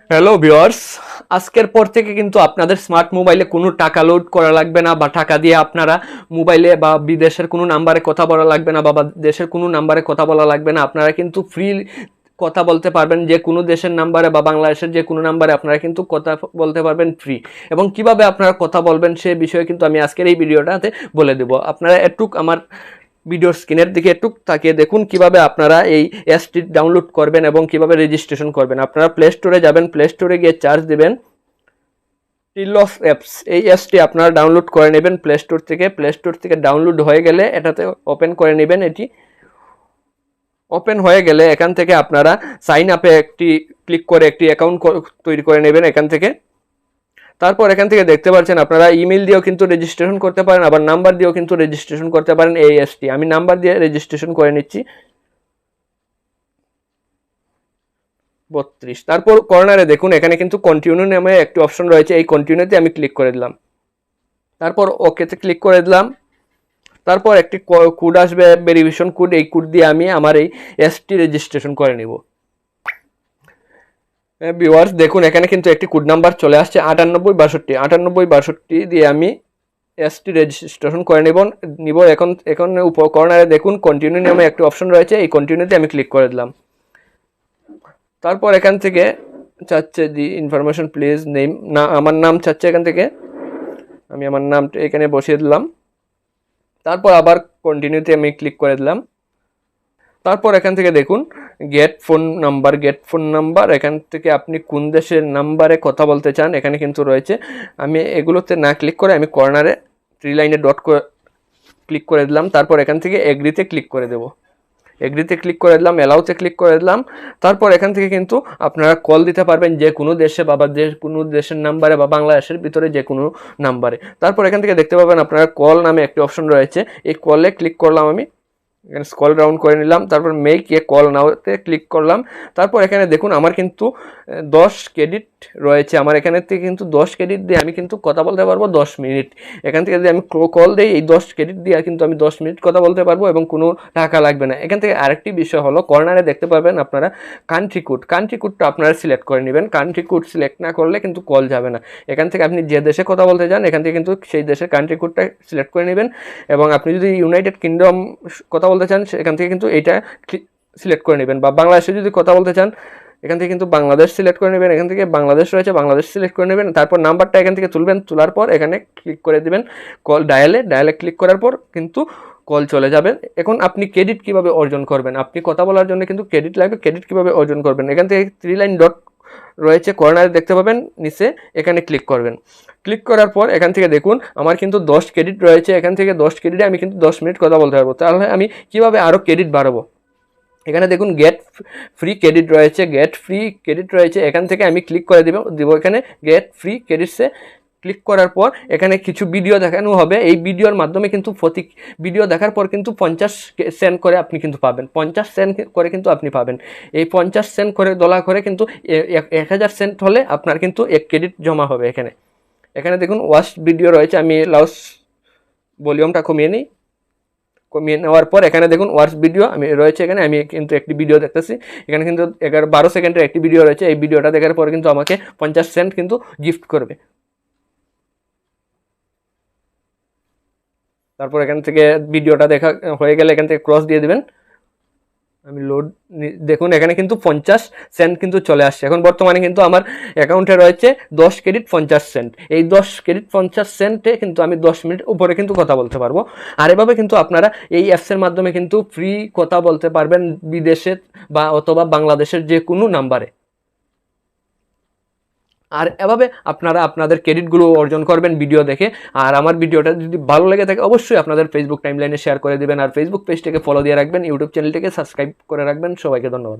Hello viewers, আজকের পর থেকে কিন্তু আপনাদের স্মার্ট মোবাইলে কোনো টাকা লোড করা লাগবে না বা টাকা দিয়ে আপনারা মোবাইলে বা বিদেশের কোনো নাম্বারে কথা বলা লাগবে না বা দেশের কোনো নাম্বারে কথা বলা লাগবে না। আপনারা কিন্তু ফ্রি কথা বলতে পারবেন যে কোনো দেশের নাম্বারে বা বাংলাদেশের যে কোনো নাম্বারে আপনারা কিন্তু কথা বলতে পারবেন ফ্রি। এবং কিভাবে আপনারা কথা বলবেন সে বিষয়ে কিন্তু আমি আজকের এই ভিডিওটাতে বলে দেব। আপনারা একটুক আমার ভিডিওর স্ক্রিনের দিকে একটু তাকিয়ে দেখুন কিভাবে আপনারা এই অ্যাপসটি ডাউনলোড করবেন এবং কিভাবে রেজিস্ট্রেশন করবেন। আপনারা প্লে স্টোরে যাবেন, প্লে স্টোরে গিয়ে চার্জ দেবেন টিলস অ্যাপস। এই অ্যাপসটি আপনারা ডাউনলোড করে নেবেন প্লে স্টোর থেকে ডাউনলোড হয়ে গেলে এটাতে ওপেন করে নেবেন। এটি ওপেন হয়ে গেলে এখান থেকে আপনারা সাইন আপে একটি ক্লিক করে একটি অ্যাকাউন্ট তৈরি করে নেবেন এখান থেকে। তারপর এখান থেকে দেখতে পাচ্ছেন আপনারা ইমেল দিয়েও কিন্তু রেজিস্ট্রেশন করতে পারেন, আবার নাম্বার দিয়েও কিন্তু রেজিস্ট্রেশন করতে পারেন। এই অ্যাপসটি আমি নাম্বার দিয়ে রেজিস্ট্রেশন করে নিচ্ছি 32। তারপর কর্নারে দেখুন এখানে কিন্তু কন্টিনিউ নামে একটি অপশন রয়েছে, এই কন্টিনিউতে আমি ক্লিক করে দিলাম। তারপর ওকেতে ক্লিক করে দিলাম। তারপর একটি কোড আসবে, ভেরিফিকেশন কোড। এই কোড দিয়ে আমি আমার এই অ্যাপসটি রেজিস্ট্রেশন করে নিব। ভিউয়ার্স দেখুন এখানে কিন্তু একটি কোড নাম্বার চলে আসছে 9862 দিয়ে আমি অ্যাপসটি রেজিস্ট্রেশন করে নিব। এখন উপর কর্নারে দেখুন কন্টিনিউ নামে একটি অপশন রয়েছে, এই কন্টিনিউতে আমি ক্লিক করে দিলাম। তারপর এখান থেকে চাচ্ছে দি ইনফরমেশন প্লিজ নেম, না আমার নাম চাচ্ছে এখান থেকে, আমি আমার নামটা এখানে বসিয়ে দিলাম। তারপর আবার কন্টিনিউতে আমি ক্লিক করে দিলাম। তারপর এখান থেকে দেখুন গেট ফোন নাম্বার, এখান থেকে আপনি কোন দেশের নাম্বারে কথা বলতে চান এখানে কিন্তু রয়েছে। আমি এগুলোতে না ক্লিক করে আমি কর্নারে 3 লাইনে ডট ক্লিক করে দিলাম। তারপর এখান থেকে এগ্রিতে ক্লিক করে দেব, এগ্রিতে ক্লিক করে দিলাম, অ্যালাউতে ক্লিক করে দিলাম। তারপর এখান থেকে কিন্তু আপনারা কল দিতে পারবেন যে কোনো দেশে বা যে কোনো দেশের নাম্বারে বা বাংলাদেশের ভিতরে যে কোনো নাম্বারে। তারপর এখান থেকে দেখতে পাবেন আপনারা কল নামে একটি অপশন রয়েছে, এই কলে ক্লিক করলাম আমি, এখানে স্ক্রল ডাউন করে নিলাম। তারপর মেক এ কল নাওতে ক্লিক করলাম। তারপর এখানে দেখুন আমার কিন্তু 10 ক্রেডিট রয়েছে, আমার এখানে থেকে কিন্তু 10 ক্রেডিট দিয়ে আমি কিন্তু কথা বলতে পারবো 10 মিনিট। এখান থেকে যদি আমি কল দিই এই 10 ক্রেডিট দিয়ে কিন্তু আমি 10 মিনিট কথা বলতে পারবো এবং কোনো টাকা লাগবে না। এখান থেকে আরেকটি বিষয় হলো কর্নারে দেখতে পাবেন আপনারা কান্ট্রি কোডটা আপনারা সিলেক্ট করে নেবেন। কান্ট্রি কোড সিলেক্ট না করলে কিন্তু কল যাবে না। এখান থেকে আপনি যে দেশে কথা বলতে চান এখান থেকে কিন্তু সেই দেশের কান্ট্রি কোডটা সিলেক্ট করে নেবেন। এবং আপনি যদি ইউনাইটেড কিংডম কথা বলতে চান সেখান থেকে কিন্তু এইটা সিলেক্ট করে নেবেন, বা বাংলাদেশে যদি কথা বলতে চান এখান থেকে কিন্তু বাংলাদেশ সিলেক্ট করে নেবেন। এখান থেকে বাংলাদেশ রয়েছে, বাংলাদেশ সিলেক্ট করে নেবেন। তারপর নাম্বারটা এখান থেকে তুলবেন, তোলার পর এখানে ক্লিক করে দেবেন কল ডায়ালে ক্লিক করার পর কিন্তু কল চলে যাবে। এখন আপনি ক্রেডিট কিভাবে অর্জন করবেন, আপনি কথা বলার জন্য কিন্তু ক্রেডিট লাগবে। ক্রেডিট কিভাবে অর্জন করবেন, এখান থেকে 3 লাইন ডট রয়েছে কর্নারে দেখতে পাবেন নিচে, এখানে ক্লিক করবেন। ক্লিক করার পর এখান থেকে দেখুন আমার কিন্তু 10 ক্রেডিট রয়েছে, এখান থেকে 10 ক্রেডিটে আমি কিন্তু 10 মিনিট কথা বলতে পারবো। তাহলে আমি কিভাবে আরও ক্রেডিট বাড়াবো, এখানে দেখুন গেট ফ্রি ক্রেডিট রয়েছে, এখান থেকে আমি ক্লিক করে দিব এখানে গেট ফ্রি ক্রেডিটসে ক্লিক করার পর এখানে কিছু ভিডিও দেখানো হবে। এই ভিডিওর মাধ্যমে কিন্তু প্রতি ভিডিও দেখার পর কিন্তু 50 সেন্ট করে আপনি কিন্তু পাবেন, 50 সেন্ট করে কিন্তু আপনি পাবেন। এই 50 সেন্ট করে $1 করে কিন্তু 1000 সেন্ট হলে আপনার কিন্তু 1 ক্রেডিট জমা হবে। এখানে দেখুন ওয়াচ ভিডিও রয়েছে, আমি ভলিউমটা কমিয়ে নেওয়ার পর এখানে দেখুন ওয়াচ ভিডিও আমি রয়েছে, এখানে আমি কিন্তু একটি ভিডিও দেখতেছি। এখানে কিন্তু 12 সেকেন্ডের একটি ভিডিও রয়েছে, এই ভিডিওটা দেখার পর কিন্তু আমাকে 50 সেন্ট কিন্তু গিফট করবে। তারপর এখান থেকে ভিডিওটা দেখা হয়ে গেলে এখান থেকে ক্রস দিয়ে দেবেন। আমি দেখুন এখানে কিন্তু 50 সেন্ট কিন্তু চলে আসছে। এখন বর্তমানে কিন্তু আমার অ্যাকাউন্টে রয়েছে 10 ক্রেডিট 50 সেন্ট। এই 10 ক্রেডিট 50 সেন্টে কিন্তু আমি 10 মিনিট উপরে কিন্তু কথা বলতে পারবো। আর এভাবে কিন্তু আপনারা এই অ্যাপসের মাধ্যমে কিন্তু ফ্রি কথা বলতে পারবেন বিদেশের বা অথবা বাংলাদেশের যে কোনো নাম্বারে। আর এভাবে আপনারা আপনাদের ক্রেডিটগুলো অর্জন করবেন ভিডিও দেখে। আর আমার ভিডিওটা যদি ভালো লেগে থাকে অবশ্যই আপনাদের ফেসবুক টাইমলাইনে শেয়ার করে দেবেন, আর ফেসবুক পেজটাকে ফলো দিয়ে রাখবেন, ইউটিউব চ্যানেলটাকে সাবস্ক্রাইব করে রাখবেন। সবাইকে ধন্যবাদ।